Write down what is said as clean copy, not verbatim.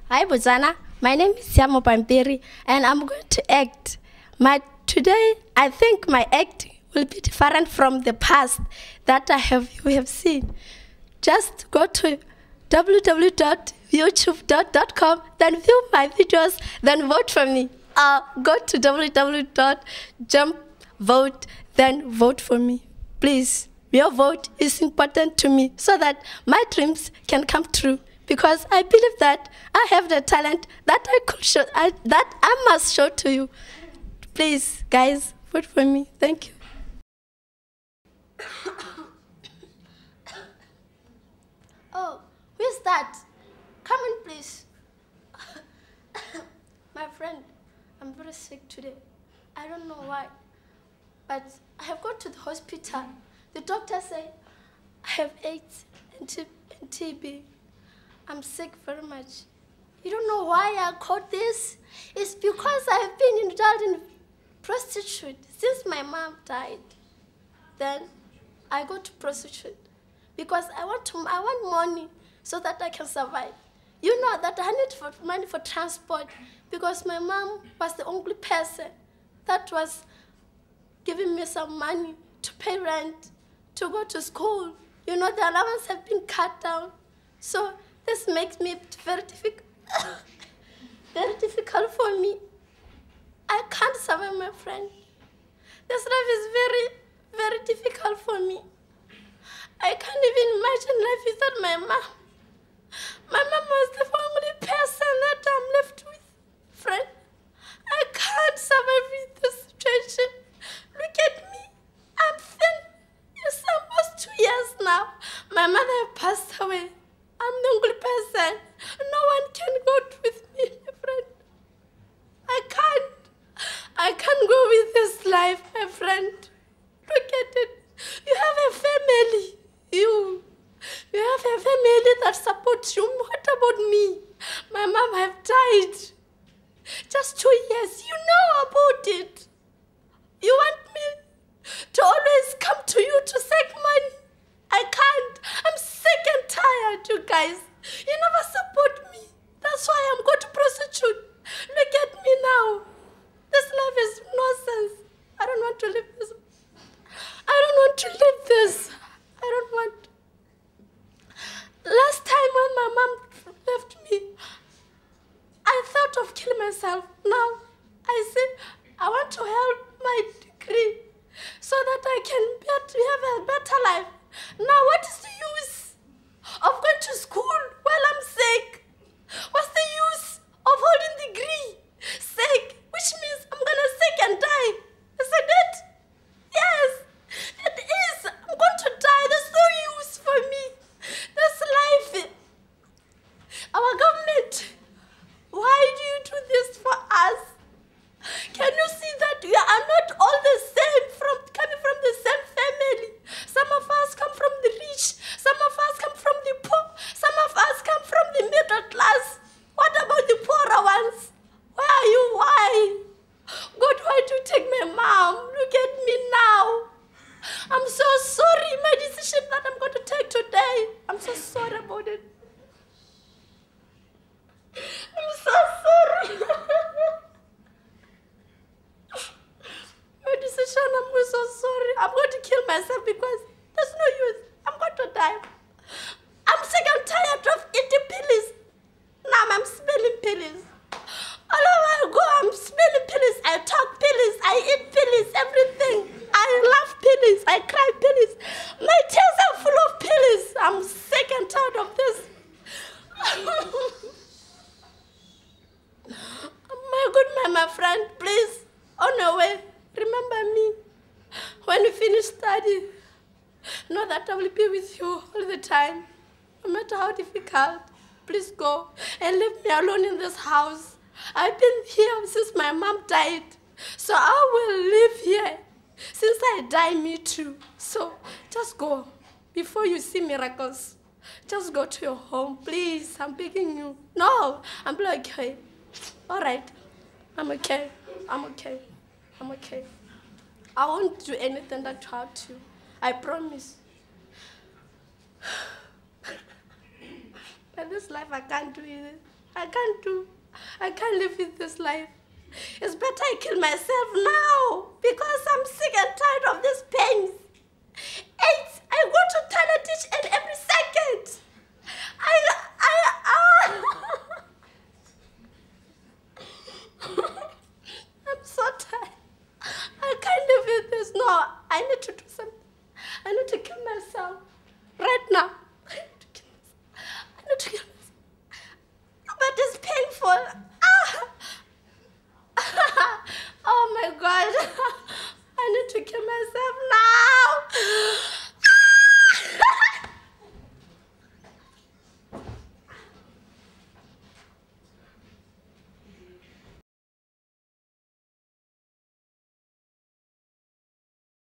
Hi Botswana, my name is Tshiamo Pampiri and I'm going to act. Today, I think my act will be different from the past that you have seen. Just go to www.youtube.com, then view my videos, then vote for me. Go to www.jumpvote, then vote for me. Please, your vote is important to me so that my dreams can come true. Because I believe that I have the talent that that I must show to you. Please, guys, vote for me. Thank you. Oh, who is that? Come in, please. My friend, I'm very sick today. I don't know why, but I have gone to the hospital. The doctor said I have AIDS and TB. I'm sick very much. You don't know why I caught this? It's because I have been indulged in prostitute since my mom died. Then I go to prostitute because I want money so that I can survive. You know that I need money for transport because my mom was the only person that was giving me some money to pay rent, to go to school. You know, the allowance have been cut down. So this makes me very difficult for me. I can't survive, my friend. This life is very, very difficult for me. I can't even imagine life without my mom. My mom was the only person that I'm left with, friend. I can't survive with this situation. Look at me. I'm thin. It's almost 2 years now. My mother passed away. I'm the only person. No one can go with me, my friend. I can't go with this life, my friend. Look at it. You have a family. You have a family that supports you. What about me? My mom have died. Just 2 years. You know about it. You want me to always come to you to seek money. I can't. I'm sick and tired, you guys. You never support me. That's why I'm going to prostitute. Look at me now. This life is nonsense. I don't want to live this. I don't want to live this. I don't want. Last time when my mom left me, I thought of killing myself. Now, I say, I want to help my degree so that I can have a better life. Now, what is the use of going to school while I'm sick? What's the use of holding the degree? Sick, which means I'm gonna sick and die. Isn't it? Yes, it is. I'm going to die. There's no use for me. This life. Our government, why do you do this for us? Can you see that we are not all the same, coming from the same family? Some of us come from the rich, some of us come from the poor, some of us come from the middle class. What about the poorer ones? Where are you? Why? God, why do you take my mom? Look at me now. I'm so sorry, my decision that I'm going to take today. I'm so sorry about it. I'm so sorry. My decision, I'm so sorry. I'm going to kill myself because there's no use. I'm going to die. I'm sick and tired of eating pills. Now I'm smelling pills. All over I go, I'm smelling pills. I talk pills. I eat pills, everything. I laugh pills. I cry pills. My tears are full of pills. I'm sick and tired of this. My good man, my friend, please, on your way, remember me. When you finish study, know that I will be with you all the time. No matter how difficult, please go and leave me alone in this house. I've been here since my mom died. So I will live here. Since I die, me too. So just go before you see miracles. Just go to your home, please. I'm begging you. No, I'm like, okay. All right. I'm okay. I'm okay. I'm okay. I won't do anything that hurt you. I promise. But this life, I can't do it. I can't live with this life. It's better I kill myself now because I'm sick and tired of these pains. I go to toilet each and every second.